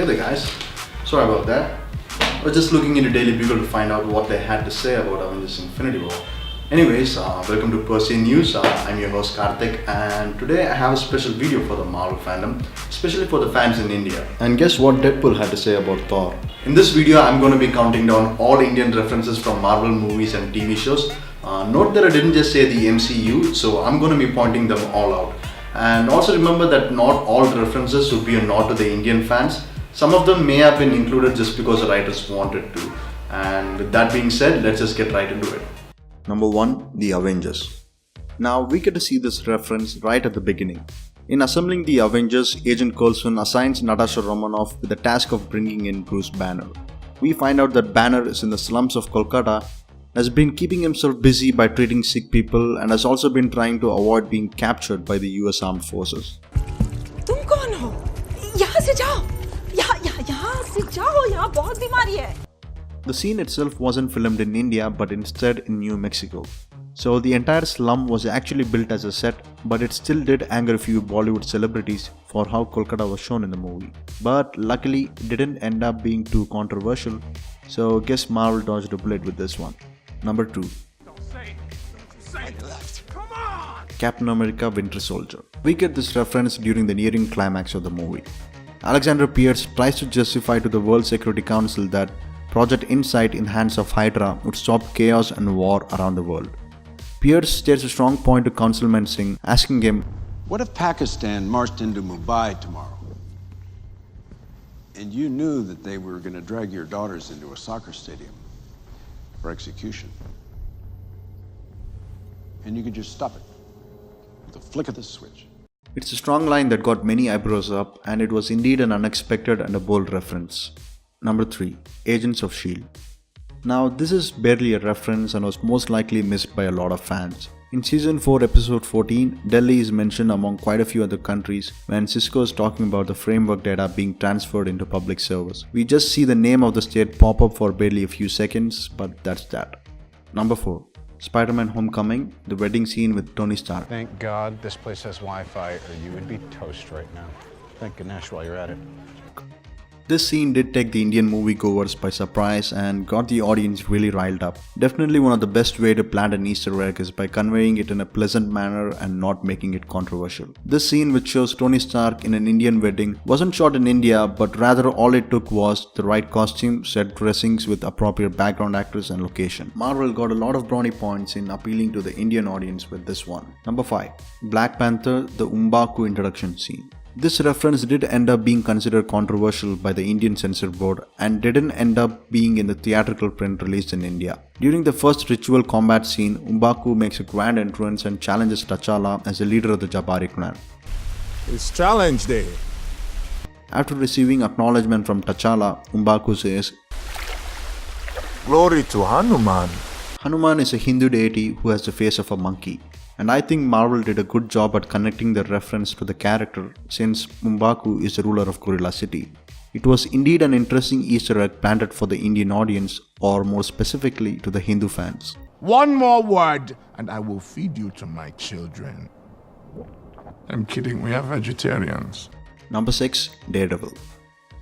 Hey there guys, sorry about that. I was just looking into Daily Bugle to find out what they had to say about Avengers Infinity War. Anyways, welcome to Per Se News. I'm your host Karthik, and today I have a special video for the Marvel fandom, especially for the fans in India. And guess what Deadpool had to say about Thor? In this video, I'm going to be counting down all Indian references from Marvel movies and TV shows. Note that I didn't just say the MCU, so I'm going to be pointing them all out. And also remember that not all references would be a nod to the Indian fans. Some of them may have been included just because the writers wanted to. And with that being said, let's just get right into it. Number 1. The Avengers. Now we get to see this reference right at the beginning. In assembling the Avengers, Agent Coulson assigns Natasha Romanoff with the task of bringing in Bruce Banner. We find out that Banner is in the slums of Kolkata, has been keeping himself busy by treating sick people, and has also been trying to avoid being captured by the US Armed Forces. तुम कौन हो? यहाँ से जाओ, यहाँ से जाओ, यहाँ बहुत बीमारी है. The scene itself wasn't filmed in India but instead in New Mexico. So the entire slum was actually built as a set, but it still did anger a few Bollywood celebrities for how Kolkata was shown in the movie. But luckily it didn't end up being too controversial, so guess Marvel dodged a bullet with this one. Number 2. Captain America Winter Soldier. We get this reference during the nearing climax of the movie. Alexander Pierce tries to justify to the World Security Council that Project Insight in hands of Hydra would stop chaos and war around the world. Pierce states a strong point to Councilman Singh, asking him, "What if Pakistan marched into Mumbai tomorrow, and you knew that they were going to drag your daughters into a soccer stadium for execution, and you could just stop it with a flick of the switch?" It's a strong line that got many eyebrows up, and it was indeed an unexpected and a bold reference. Number 3. Agents of S.H.I.E.L.D. Now this is barely a reference and was most likely missed by a lot of fans. In Season 4 Episode 14, Delhi is mentioned among quite a few other countries when Cisco is talking about the framework data being transferred into public service. We just see the name of the state pop up for barely a few seconds, but that's that. Number 4. Spider-Man Homecoming, the wedding scene with Tony Stark. Thank God this place has Wi-Fi or you would be toast right now. Thank Ganesh while you're at it. This scene did take the Indian moviegoers by surprise and got the audience really riled up. Definitely one of the best way to plant an Easter egg is by conveying it in a pleasant manner and not making it controversial. This scene, which shows Tony Stark in an Indian wedding, wasn't shot in India, but rather all it took was the right costume, set dressings with appropriate background actors and location. Marvel got a lot of brownie points in appealing to the Indian audience with this one. Number 5. Black Panther, the M'Baku introduction scene. This reference did end up being considered controversial by the Indian Censor Board and didn't end up being in the theatrical print released in India. During the first ritual combat scene, M'Baku makes a grand entrance and challenges T'Challa as the leader of the Jabari clan. It's challenge day. After receiving acknowledgement from T'Challa, M'Baku says, Glory to Hanuman. Hanuman is a Hindu deity who has the face of a monkey. And I think Marvel did a good job at connecting the reference to the character since M'Baku is the ruler of Gorilla City. It was indeed an interesting Easter egg planted for the Indian audience, or more specifically to the Hindu fans. One more word and I will feed you to my children. I'm kidding, we are vegetarians. Number 6. Daredevil.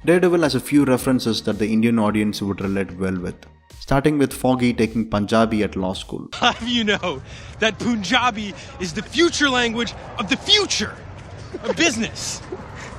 Daredevil has a few references that the Indian audience would relate well with. Starting with Foggy taking Punjabi at law school. Have you know that Punjabi is the future language of the future of business?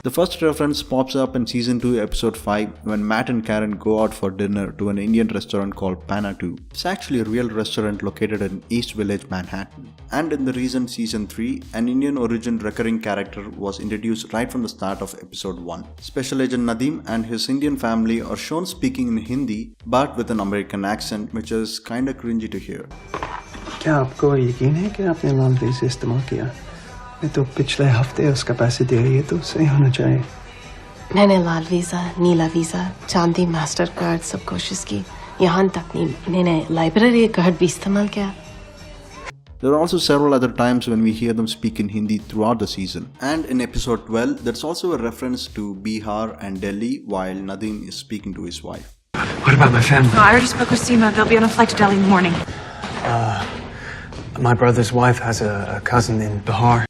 The first reference pops up in Season 2 Episode 5 when Matt and Karen go out for dinner to an Indian restaurant called Panatu. It's actually a real restaurant located in East Village, Manhattan. And in the recent Season 3, an Indian origin recurring character was introduced right from the start of Episode 1. Special Agent Nadeem and his Indian family are shown speaking in Hindi but with an American accent, which is kinda cringy to hear. क्या आपको यकीन है कि आपने laundry से इस्तेमाल किया? मैं तो पिछले हफ्ते उसका पैसे दे रही है तो सही होना चाहिए. मैंने लाल वीज़ा, नीला वीज़ा, चांदी मास्टर कार्ड सब कोशिश की. यहाँ तक नहीं मैंने लाइब्रेरी कार्ड भी इस्तेमाल किया. There are also several other times when we hear them speak in Hindi throughout the season. And in episode 12, there's also a reference to Bihar and Delhi while Nadeem is speaking to his wife. What about my family? No, I already spoke with Seema. They'll be on a flight to Delhi in the morning. My brother's wife has a cousin in Bihar.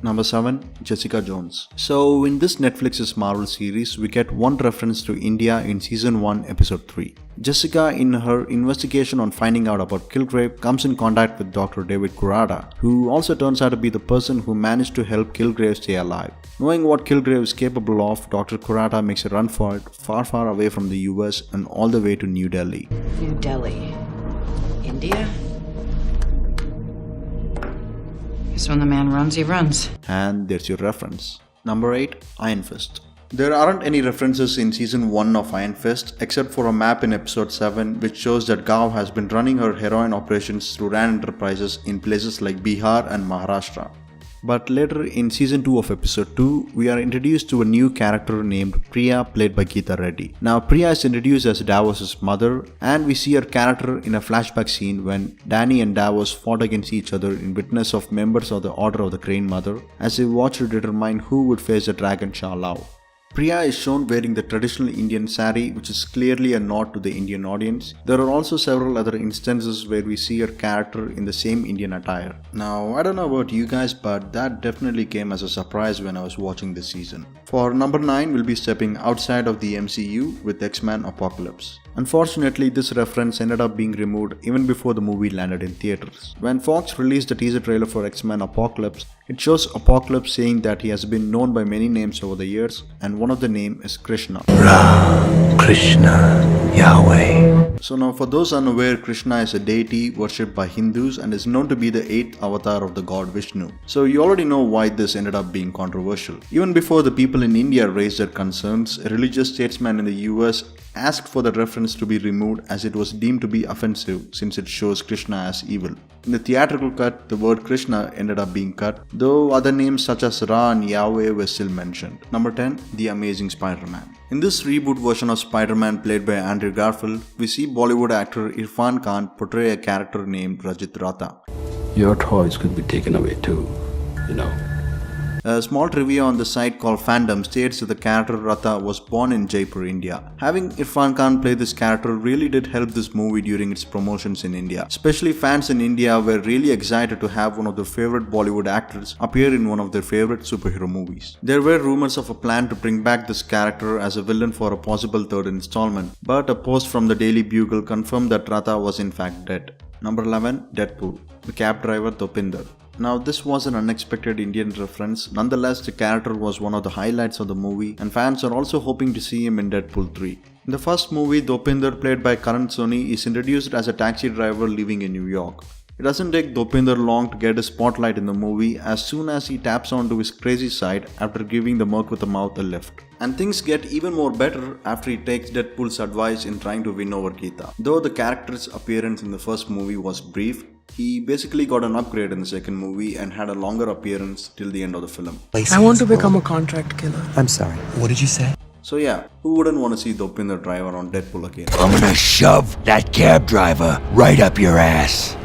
Number 7. Jessica Jones. So in this Netflix's Marvel series, we get one reference to India in Season 1, Episode 3. Jessica, in her investigation on finding out about Kilgrave, comes in contact with Dr. David Kurata, who also turns out to be the person who managed to help Kilgrave stay alive. Knowing what Kilgrave is capable of, Dr. Kurata makes a run for it, far away from the US and all the way to New Delhi. New Delhi. India? Guess when the man runs, he runs. And there's your reference. Number 8. Iron Fist. There aren't any references in Season 1 of Iron Fist except for a map in Episode 7 which shows that Gav has been running her heroin operations through Rand Enterprises in places like Bihar and Maharashtra. But later in Season 2 of Episode 2, we are introduced to a new character named Priya, played by Geeta Reddy. Now Priya is introduced as Davos' mother, and we see her character in a flashback scene when Danny and Davos fought against each other in witness of members of the Order of the Crane Mother as they watched to determine who would face the dragon Shah Lao. Priya is shown wearing the traditional Indian sari, which is clearly a nod to the Indian audience. There are also several other instances where we see her character in the same Indian attire. Now, I don't know about you guys, but that definitely came as a surprise when I was watching this season. For number 9, we'll be stepping outside of the MCU with X-Men Apocalypse. Unfortunately, this reference ended up being removed even before the movie landed in theaters. When Fox released the teaser trailer for X-Men Apocalypse, it shows Apocalypse saying that he has been known by many names over the years, and one of the name is Krishna. Ram, Krishna, Yahweh. So now for those unaware, Krishna is a deity worshipped by Hindus and is known to be the 8th avatar of the god Vishnu. So you already know why this ended up being controversial. Even before the people in India raised their concerns, a religious statesman in the US asked for the reference to be removed as it was deemed to be offensive since it shows Krishna as evil. In the theatrical cut, the word Krishna ended up being cut, though other names such as Ra and Yahweh were still mentioned. Number 10. The Amazing Spider-Man. In this reboot version of Spider-Man played by Andrew Garfield, we see Bollywood actor Irfan Khan portray a character named Rajat Ratha. Your toys could be taken away too, you know. A small trivia on the site called Fandom states that the character Ratha was born in Jaipur, India. Having Irfan Khan play this character really did help this movie during its promotions in India. Especially fans in India were really excited to have one of their favorite Bollywood actors appear in one of their favorite superhero movies. There were rumors of a plan to bring back this character as a villain for a possible third installment, but a post from the Daily Bugle confirmed that Ratha was in fact dead. Number 11. Deadpool. The cab driver Dopinder. Now this was an unexpected Indian reference. Nonetheless, the character was one of the highlights of the movie and fans are also hoping to see him in Deadpool 3. In the first movie, Dopinder, played by Karan Soni, is introduced as a taxi driver living in New York. It doesn't take Dopinder long to get a spotlight in the movie as soon as he taps onto his crazy side after giving the merc with the mouth a lift. And things get even more better after he takes Deadpool's advice in trying to win over Geeta. Though the character's appearance in the first movie was brief, he basically got an upgrade in the second movie and had a longer appearance till the end of the film. I want to become a contract killer. I'm sorry, what did you say? So yeah, who wouldn't want to see Dopinder drive around Deadpool again? I'm gonna shove that cab driver right up your ass.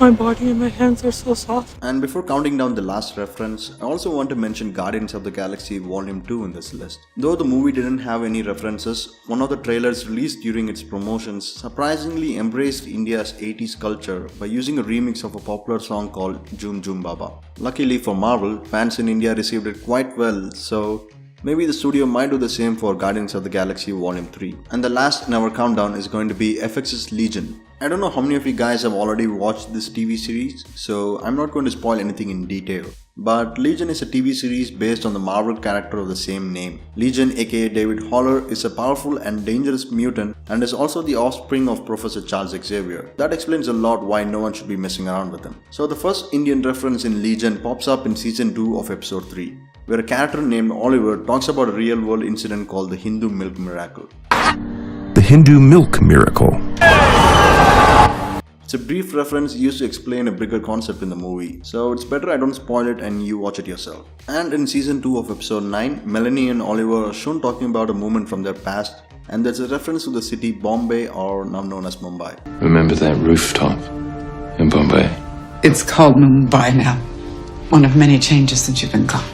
My body and my hands are so soft. And before counting down the last reference, I also want to mention Guardians of the Galaxy Volume 2 in this list. Though the movie didn't have any references, one of the trailers released during its promotions surprisingly embraced India's 80s culture by using a remix of a popular song called Jhoom Jhoom Baba. Luckily for Marvel, fans in India received it quite well, so maybe the studio might do the same for Guardians of the Galaxy Volume 3. And the last in our countdown is going to be FX's Legion. I don't know how many of you guys have already watched this TV series, so I'm not going to spoil anything in detail. But Legion is a TV series based on the Marvel character of the same name. Legion, aka David Haller, is a powerful and dangerous mutant and is also the offspring of Professor Charles Xavier. That explains a lot why no one should be messing around with him. So the first Indian reference in Legion pops up in Season 2 of Episode 3, where a character named Oliver talks about a real-world incident called the Hindu Milk Miracle. The Hindu Milk Miracle. It's a brief reference used to explain a bigger concept in the movie, so it's better I don't spoil it and you watch it yourself. And in Season 2 of Episode 9, Melanie and Oliver are shown talking about a moment from their past, and there's a reference to the city Bombay, or now known as Mumbai. Remember that rooftop in Bombay? It's called Mumbai now. One of many changes since you've been gone.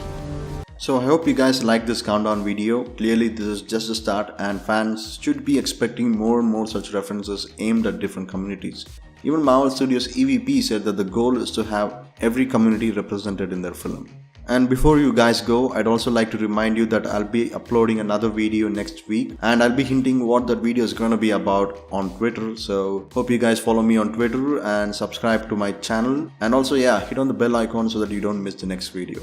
So I hope you guys like this countdown video. Clearly this is just the start and fans should be expecting more and more such references aimed at different communities. Even Marvel Studios EVP said that the goal is to have every community represented in their film. And before you guys go, I'd also like to remind you that I'll be uploading another video next week, and I'll be hinting what that video is gonna be about on Twitter. So hope you guys follow me on Twitter and subscribe to my channel, and also hit on the bell icon so that you don't miss the next video.